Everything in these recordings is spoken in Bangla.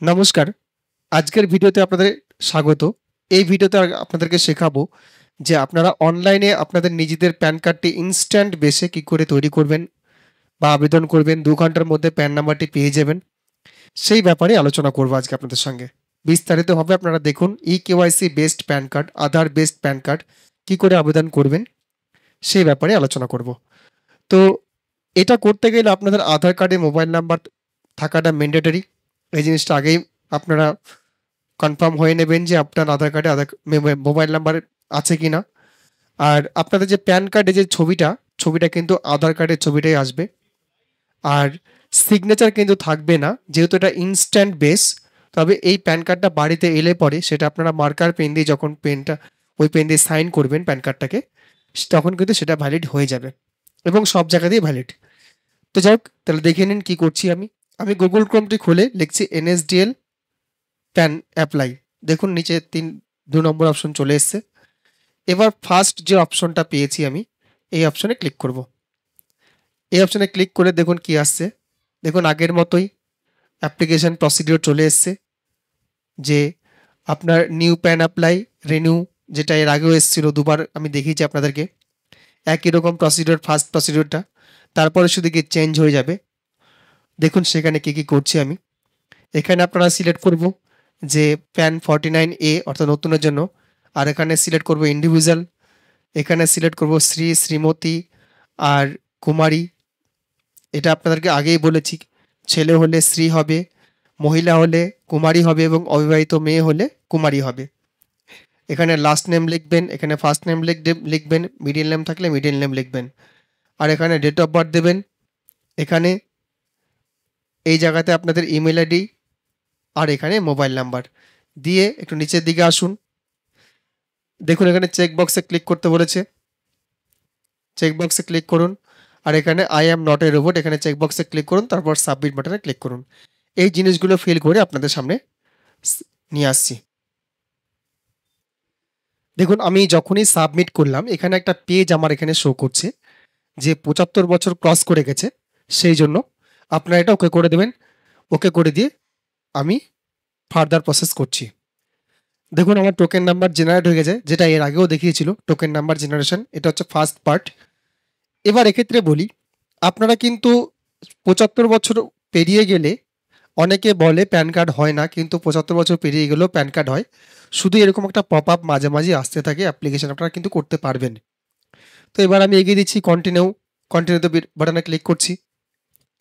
নমস্কার। আজকের ভিডিওতে আপনাদের স্বাগত। এই ভিডিওতে আপনাদেরকে শেখাবো যে আপনারা অনলাইনে আপনাদের নিজেদের প্যান কার্ডটি ইনস্ট্যান্ট বেসে কি করে তৈরি করবেন বা আবেদন করবেন। ২ ঘন্টার মধ্যে প্যান নাম্বারটি পেয়ে যাবেন। সেই ব্যাপারে আলোচনা করব আজকে আপনাদের সঙ্গে। বিস্তারিতভাবে আপনারা দেখুন ই-কেওয়াইসি বেসড প্যান কার্ড, আধার বেসড প্যান কার্ড কি করে আবেদন করবেন সেই ব্যাপারে আলোচনা করব। তো এটা করতে গেলে আপনাদের আধার কার্ডে মোবাইল নাম্বার থাকাটা ম্যান্ডেটরি। এই জিনিসটা আগেই আপনারা কনফার্ম হয়ে নেবেন যে আপনার আধার কার্ডে মোবাইল নাম্বার আছে কিনা। আর আপনাদের যে প্যান কার্ডে যে ছবিটা কিন্তু আধার কার্ডের ছবিটাই আসবে। আর সিগনেচার কিন্তু থাকবে না, যেহেতু এটা ইনস্ট্যান্ট বেস। তবে এই প্যান কার্ডটা বাড়িতে এলে পরে সেটা আপনারা মার্কার পেন দিয়ে যখন ওই পেন দিয়ে সাইন করবেন প্যান কার্ডটাকে, তখন কিন্তু সেটা ভ্যালিড হয়ে যাবে এবং সব জায়গাতেই ভ্যালিড। তো যাই হোক, তাহলে দেখে নিন কি করছি আমি গুগল ক্রোমটি খুলে লিখছি এনএসডিএল প্যান অ্যাপ্লাই। দেখুন নিচে ২ নম্বর অপশন চলে এসছে। এবার ফার্স্ট যে অপশনটা পেয়েছি আমি, এই অপশনে ক্লিক করব। এই অপশনে ক্লিক করে দেখুন কি আসছে। দেখুন আগের মতোই অ্যাপ্লিকেশন প্রসিডিওর চলে এসছে, যে আপনার নিউ প্যান অ্যাপ্লাই, রিনিউ, যেটা এর আগেও এসেছিল, দুবার আমি দেখিয়েছি আপনাদেরকে। একই রকম প্রসিডিওর, ফার্স্ট প্রসিডিওরটা। তারপরে শুধু কি চেঞ্জ হয়ে যাবে। দেখুন সেখানে কি করছি আমি। এখানে আপনারা সিলেক্ট করব যে প্যান 49A অর্থাৎ নতুনের জন্য। আর এখানে সিলেক্ট করব ইন্ডিভিজুয়াল। এখানে সিলেক্ট করব শ্রী, শ্রীমতী আর কুমারী। এটা আপনাদেরকে আগেই বলেছি, ছেলে হলে শ্রী হবে, মহিলা হলে কুমারী হবে এবং অবিবাহিত মেয়ে হলে কুমারী হবে। এখানে লাস্ট নেম লিখবেন, এখানে ফার্স্ট নেম লিখবেন, মিডিল নেম থাকলে মিডিল নেম লিখবেন। আর এখানে ডেট অফ বার্থ দেবেন। এখানে এই জায়গাতে আপনাদের ইমেল আইডি আর এখানে মোবাইল নাম্বার দিয়ে একটু নিচের দিকে আসুন। দেখুন এখানে চেক বক্সে ক্লিক করতে বলেছে, চেক বক্সে ক্লিক করুন। আর এখানে I am not a robot, এখানে চেক বক্সে ক্লিক করুন, তারপর সাবমিট বাটনে ক্লিক করুন। এই জিনিসগুলো ফিল করে আপনাদের সামনে নিয়ে আসছি। দেখুন আমি যখনই সাবমিট করলাম, এখানে একটা পেজ আমার এখানে শো করছে যে ৭৫ বছর ক্রস করে গেছে। সেই জন্য আপনারা এটা ওকে করে দেবেন। ওকে করে দিয়ে আমি ফার্দার প্রসেস করছি। দেখুন আমার টোকেন নাম্বার জেনারেট হয়ে গেছে, যেটা এর আগেও দেখিয়েছিল টোকেন নাম্বার জেনারেশন। এটা হচ্ছে ফার্স্ট পার্ট। এবার এক্ষেত্রে বলি, আপনারা কিন্তু ৭৫ বছর পেরিয়ে গেলে, অনেকে বলে প্যান কার্ড হয় না, কিন্তু ৭৫ বছর পেরিয়ে গেলেও প্যান কার্ড হয়। শুধু এরকম একটা পপ আপ মাঝে মাঝে আসতে থাকে, অ্যাপ্লিকেশন আপনারা কিন্তু করতে পারবেন। তো এবার আমি এগিয়ে দিচ্ছি, কন্টিনিউতে বাটনে ক্লিক করছি।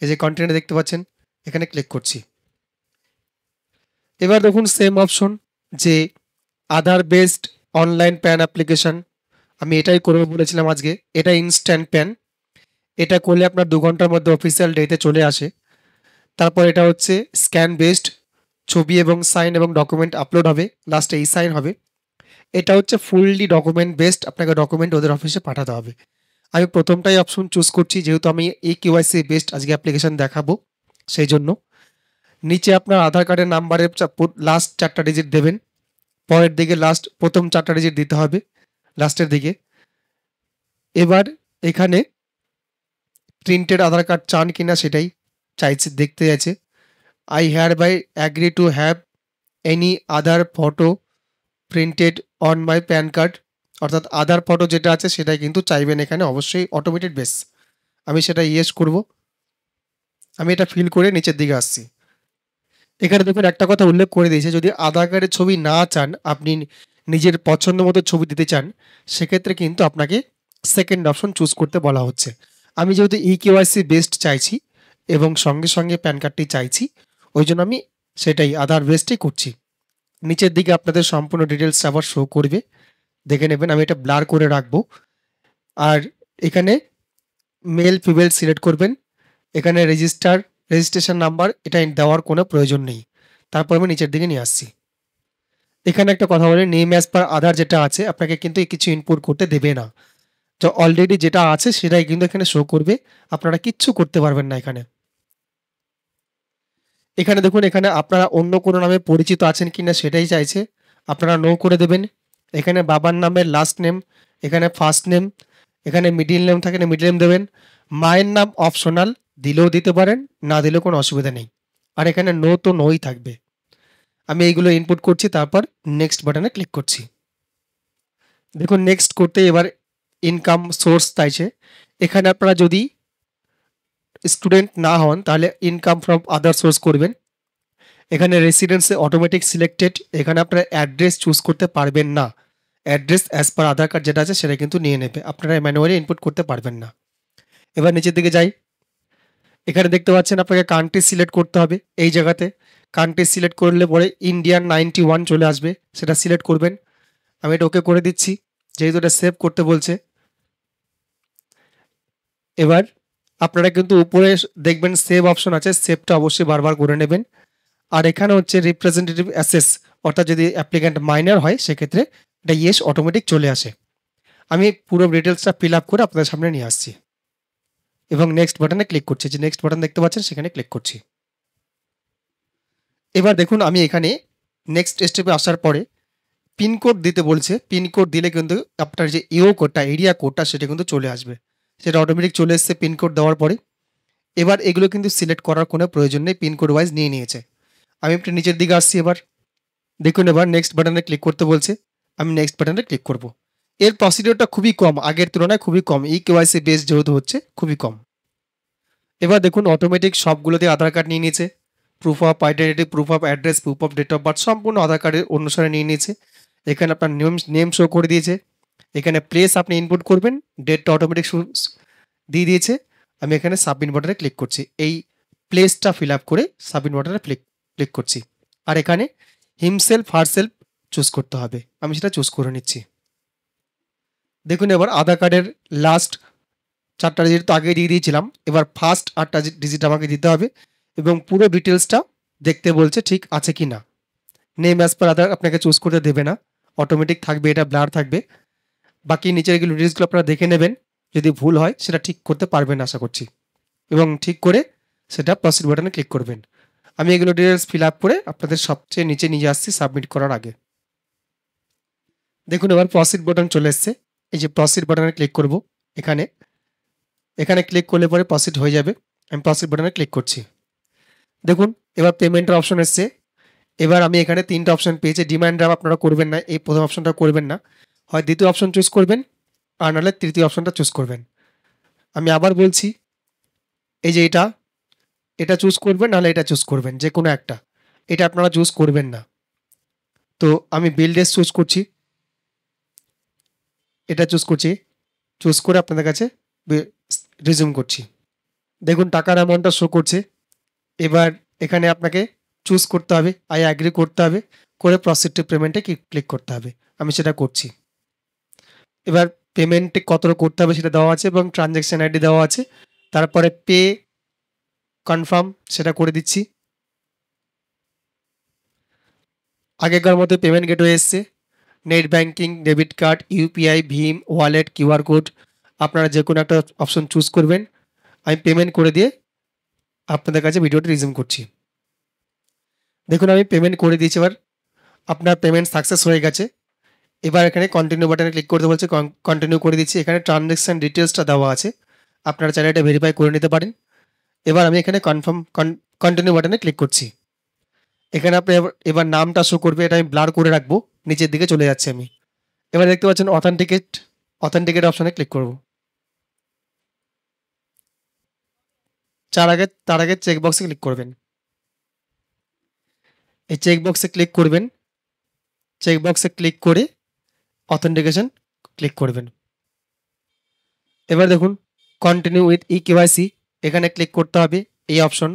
এই যে কন্টিনিউ দেখতে পাচ্ছেন, এখানে ক্লিক করছি। এবার দেখুন সেম অপশন, যে আধার বেসড অনলাইন প্যান অ্যাপ্লিকেশন। আমি এটাই করবো বলেছিলাম আজকে। এটা ইনস্ট্যান্ট প্যান। এটা করলে আপনার ২ ঘন্টার মধ্যে অফিসিয়াল ডেতে চলে আসে। তারপর এটা হচ্ছে স্ক্যান বেসড, ছবি এবং সাইন এবং ডকুমেন্ট আপলোড হবে, লাস্টে ই সাইন হবে। এটা হচ্ছে ফুললি ডকুমেন্ট বেসড, আপনাকে ডকুমেন্ট ওদের অফিসে পাঠাতে হবে। আমি প্রথমটাই অপশন চুজ করছি, যেহেতু আমি ই-কেওয়াইসি বেসড আজকে অ্যাপ্লিকেশন দেখাবো সেই জন্য। নিচে আপনার আধার কার্ডের নাম্বারের লাস্ট 4টা ডিজিট দেবেন। পরের দিকে প্রথম 4টা ডিজিট দিতে হবে লাস্টের দিকে। এবার এখানে প্রিন্টেড আধার কার্ড চান কিনা সেটাই দেখতে আছে। I hereby agree to have any Aadhaar photo printed on my PAN card, অর্থাৎ আধার ফটো যেটা আছে সেটাই কিন্তু চাইবেন এখানে, অবশ্যই অটোমেটেড বেস। আমি সেটা ইয়েস করব। আমি এটা ফিল করে নিচের দিকে আসছি। এখানে দেখুন একটা কথা উল্লেখ করে দিয়েছে, যদি আধার কার্ডের ছবি না চান, আপনি নিজের পছন্দ মতো ছবি দিতে চান, সেক্ষেত্রে কিন্তু আপনাকে সেকেন্ড অপশন চুজ করতে বলা হচ্ছে। আমি যেহেতু ই-কেওয়াইসি বেসড চাইছি এবং সঙ্গে সঙ্গে প্যান কার্ডটি চাইছি, ওই জন্য আমি সেটাই আধার বেসডই করছি। নিচের দিকে আপনাদের সম্পূর্ণ ডিটেলস আবার শো করবে, দেখে নেবেন। আমি এটা ব্লার করে রাখবো। আর এখানে মেল ফিমেল সিলেক্ট করবেন। এখানে রেজিস্ট্রেশন নাম্বার এটা দেওয়ার কোনো প্রয়োজন নেই। তারপর আমি নিচের দিকে নিয়ে আসছি। এখানে একটা কথা বলি, নেম অ্যাজ পার আধার যেটা আছে, আপনাকে কিন্তু কিছু ইনপুট করতে দেবে না। তো অলরেডি যেটা আছে সেটাই কিন্তু এখানে শো করবে, আপনারা কিচ্ছু করতে পারবেন না এখানে। এখানে দেখুন, এখানে আপনারা অন্য কোনো নামে পরিচিত আছেন কিনা সেটাই চাইছে, আপনারা নো করে দেবেন। এখানে বাবার নামের লাস্ট নেম, এখানে ফার্স্ট নেম, এখানে মিডিল নেম থাকলে মিডিল নেম দেবেন। মায়ের নাম অপশনাল, দিলেও দিতে পারেন, না দিলেও কোনো অসুবিধা নেই। আর এখানে নো তো নোই থাকবে। আমি এইগুলো ইনপুট করছি, তারপর নেক্সট বাটনে ক্লিক করছি। দেখুন নেক্সট করতে এবার ইনকাম সোর্স চাইছে। এখানে আপনারা যদি স্টুডেন্ট না হন তাহলে ইনকাম ফ্রম আদার সোর্স করবেন। এখানে রেসিডেন্সে অটোমেটিক সিলেক্টেড, এখানে আপনারা অ্যাড্রেস চুজ করতে পারবেন না। অ্যাড্রেস অ্যাজ পার আধার কার্ড যেটা আছে সেটা কিন্তু নিয়ে নেবে, আপনারা ম্যানুয়ালি ইনপুট করতে পারবেন না। এবার নিচের দিকে যাই, এখানে দেখতে পাচ্ছেন আপনাকে কান্ট্রি সিলেক্ট করতে হবে। এই জায়গাতে কান্ট্রি সিলেক্ট করলে পরে ইন্ডিয়ান 91 চলে আসবে, সেটা সিলেক্ট করবেন। আমি এটা ওকে করে দিচ্ছি, যেহেতু এটা সেভ করতে বলছে। এবার আপনারা কিন্তু উপরে দেখবেন সেভ অপশন আছে, সেভটা অবশ্যই বারবার করে নেবেন। আর এখানে হচ্ছে রিপ্রেজেন্টেটিভ অ্যাসেস, অর্থাৎ যদি অ্যাপ্লিক্যান্ট মাইনর হয় সেক্ষেত্রে এটা ইয়েস অটোমেটিক চলে আসে। আমি পুরো ডিটেলসটা ফিল আপ করে আপনাদের সামনে নিয়ে আসছি এবং নেক্সট বাটনে ক্লিক করছি। যে নেক্সট বাটন দেখতে পাচ্ছেন সেখানে ক্লিক করছি। এবার দেখুন আমি এখানে নেক্সট স্টেপে আসার পরে পিনকোড দিতে বলছে। পিনকোড দিলে কিন্তু আপনার যে ইও কোডটা, এরিয়া কোডটা, সেটা কিন্তু চলে আসবে। সেটা অটোমেটিক চলে এসছে পিনকোড দেওয়ার পরে। এবার এগুলো কিন্তু সিলেক্ট করার কোনো প্রয়োজন নেই, পিনকোড ওয়াইজ নিয়ে নিয়েছে। আমি একটু নিচের দিকে আসছি। এবার দেখুন এবার নেক্সট বাটনে ক্লিক করতে বলছে, আমি নেক্সট বাটনে ক্লিক করব। এর প্রসিডিওরটা খুবই কম, আগের তুলনায় খুবই কম, ই কেওয়াইসি বেস যেহেতু হচ্ছে খুবই কম। এবার দেখুন অটোমেটিক সবগুলোতে আধার কার্ড নিয়ে নিয়েছে, proof of identity, proof of address, proof of date of birth সম্পূর্ণ আধার কার্ডের অনুসারে নিয়ে নিয়েছে। এখানে আপনার নেম শো করে দিয়েছে, এখানে প্লেস আপনি ইনপুট করবেন, ডেটটা অটোমেটিক দিয়ে দিয়েছে। আমি এখানে সাবমিট বাটনে ক্লিক করছি, এই প্লেসটা ফিল আপ করে সাবমিট বাটনে ক্লিক করছি। আর এখানে হিমসেলফ হারসেলফ চুজ করতে হবে, আমি সেটা চুজ করে নিচ্ছি। দেখুন এবার আধার কার্ডের লাস্ট 4টা ডিজিট তো আগে দিয়ে দিয়েছিলাম, এবার ফার্স্ট 8টা ডিজিট আমাকে দিতে হবে এবং পুরো ডিটেলসটা দেখতে বলছে ঠিক আছে কি না। নেম অ্যাজ পার আধার আপনাকে চুজ করতে দেবে না, অটোমেটিক থাকবে, এটা ব্লার থাকবে। বাকি নিচের এগুলো ডিটেলসগুলো আপনারা দেখে নেবেন, যদি ভুল হয় সেটা ঠিক করতে পারবেন আশা করছি, এবং ঠিক করে সেটা প্রসিড বাটনে ক্লিক করবেন। আমি এগুলো ডিটেলস ফিল আপ করে আপনাদের সবচেয়ে নিচে নিয়ে আসছি সাবমিট করার আগে। দেখুন এবার প্রসিড বাটন চলে এসছে, এই যে প্রসিড বাটনে ক্লিক করব, এখানে এখানে ক্লিক করলে পরে প্রসিড হয়ে যাবে। আমি প্রসিড বাটনে ক্লিক করছি। দেখুন এবার পেমেন্টের অপশন এসছে। এবার আমি এখানে 3টা অপশন পেয়েছি, ডিমান্ড ড্রাফট আপনারা করবেন না, এই প্রথম অপশনটা করবেন না, হয় দ্বিতীয় অপশন চুজ করবেন আর নাহলে তৃতীয় অপশনটা চুজ করবেন। আমি আবার বলছি, এই যে এটা চুজ করবেন, নাহলে এটা চুজ করবেন, যে কোনো একটা, এটা আপনারা চুজ করবেন না। তো আমি বিল ডেস চুজ করছি, এটা চুজ করছি, চুজ করে আপনাদের কাছে রিজিউম করছি। দেখুন টাকার অ্যামাউন্টটা শো করছে। এবার এখানে আপনাকে চুজ করতে হবে, আই অ্যাগ্রি করতে হবে, করে প্রসিড টু পেমেন্টে ক্লিক করতে হবে, আমি সেটা করছি। এবার পেমেন্টে কতটা করতে হবে সেটা দেওয়া আছে এবং ট্রানজ্যাকশন আইডি দেওয়া আছে। তারপরে পে কনফার্ম সেটা করে দিচ্ছি। আগেকার মতো পেমেন্ট গেটওয়ে এসছে, net banking, debit card, UPI, ভীম, ওয়ালেট, কিউআর কোড, আপনারা যে কোনো একটা অপশন চুজ করবেন। আমি পেমেন্ট করে দিয়ে আপনাদের কাছে ভিডিওটি রিজিউম করছি। দেখুন আমি পেমেন্ট করে দিয়েছি, এবার আপনার পেমেন্ট সাকসেস হয়ে গেছে। এবার এখানে কন্টিনিউ বাটনে ক্লিক করতে বলছে, কন্টিনিউ করে দিচ্ছি। এখানে ট্রানজ্যাকশন ডিটেলসটা দেওয়া আছে, আপনারা চাইলে এটা ভেরিফাই করে নিতে পারেন। এবার আমি এখানে কন্টিনিউ বাটনে ক্লিক করছি। এখানে আপনি এবার নামটা শো করবে, এটা আমি ব্লার করে রাখবো, নিচের দিকে চলে যাচ্ছে আমি। এবার দেখতে পাচ্ছেন অথেন্টিকেট অপশনে ক্লিক করব। তার আগে চেকবক্সে ক্লিক করবেন, এই চেকবক্সে ক্লিক করবেন, চেকবক্সে ক্লিক করে অথেন্টিকেশন ক্লিক করবেন। এবার দেখুন কন্টিনিউ উইথ ই কেওয়াইসি, এখানে ক্লিক করতে হবে, এই অপশন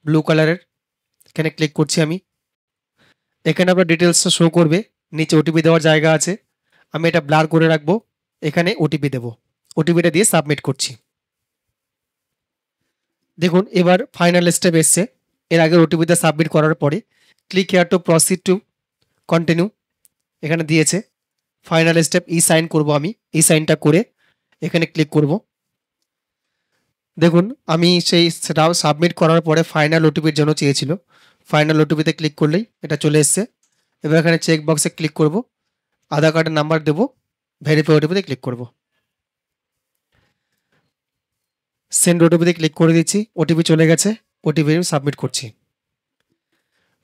ব্লু কালারের, এখানে ক্লিক করছি আমি। এখানে আপনার ডিটেলসটা শো করবে, নিচে ওটিপি দেওয়ার জায়গা আছে, আমি এটা ব্লার করে রাখবো, এখানে ওটিপি দেবো, ওটিপিটা দিয়ে সাবমিট করছি। দেখুন এবার ফাইনাল স্টেপ এসছে, এর আগের ওটিপিটা সাবমিট করার পরে click here two proceed to continue, এখানে দিয়েছে ফাইনাল স্টেপ ই সাইন করব, আমি ই সাইনটা করে এখানে ক্লিক করব। দেখুন আমি সেটা সাবমিট করার পরে ফাইনাল ওটিপির জন্য চেয়েছিল, ফাইনাল ওটিপিতে ক্লিক করলেই এটা চলে এসছে। এবার এখানে চেক বক্সে ক্লিক করব, আধার কার্ডের নাম্বার দেবো, ভেরিফাই ওটিপিতে ক্লিক করব, সেন্ড ওটিপিতে ক্লিক করে দিচ্ছি, ওটিপি চলে গেছে, ওটিপি সাবমিট করছি।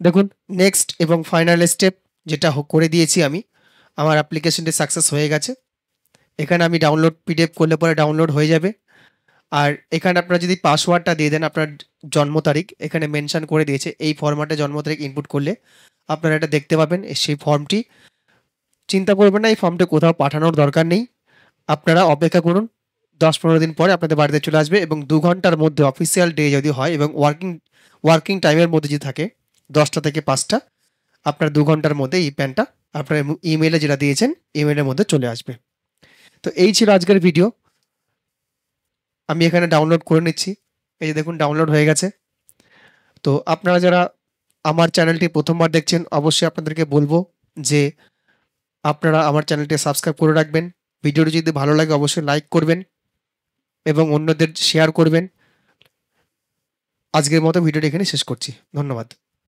দেখুন নেক্সট এবং ফাইনাল স্টেপ যেটা করে দিয়েছি আমি, আমার অ্যাপ্লিকেশনটি সাকসেস হয়ে গেছে। এখানে আমি ডাউনলোড পিডিএফ করলে পরে ডাউনলোড হয়ে যাবে। আর এখানে আপনারা যদি পাসওয়ার্ডটা দিয়ে দেন, আপনার জন্ম তারিখ এখানে মেনশন করে দিয়েছে, এই ফরম্যাটে জন্ম তারিখ ইনপুট করলে আপনারা এটা দেখতে পাবেন। সেই ফর্মটি, চিন্তা করবেন না এই ফর্মটি কোথাও পাঠানোর দরকার নেই, আপনারা অপেক্ষা করুন, 10-15 দিন পরে আপনাদের বাড়িতে চলে আসবে এবং 2 ঘন্টার মধ্যে অফিসিয়াল ডে যদি হয় এবং ওয়ার্কিং টাইমের মধ্যে যদি থাকে 10টা থেকে 5টা, আপনার 2 ঘন্টার মধ্যে এই প্যানটা আপনার ইমেইলে যেটা দিয়েছেন ইমেইলের মধ্যে চলে আসবে। তো এই ছিল আজকের ভিডিও। আমি এখানে ডাউনলোড করে নিচ্ছি, এই যে দেখুন ডাউনলোড হয়ে গেছে। তো আপনারা যারা আমার চ্যানেলটি প্রথমবার দেখছেন, অবশ্যই আপনাদেরকে বলবো যে আপনারা আমার চ্যানেলটি সাবস্ক্রাইব করে রাখবেন। ভিডিওটি যদি ভালো লাগে অবশ্যই লাইক করবেন এবং অন্যদের শেয়ার করবেন। আজকের মতো ভিডিওটি এখানে শেষ করছি। ধন্যবাদ।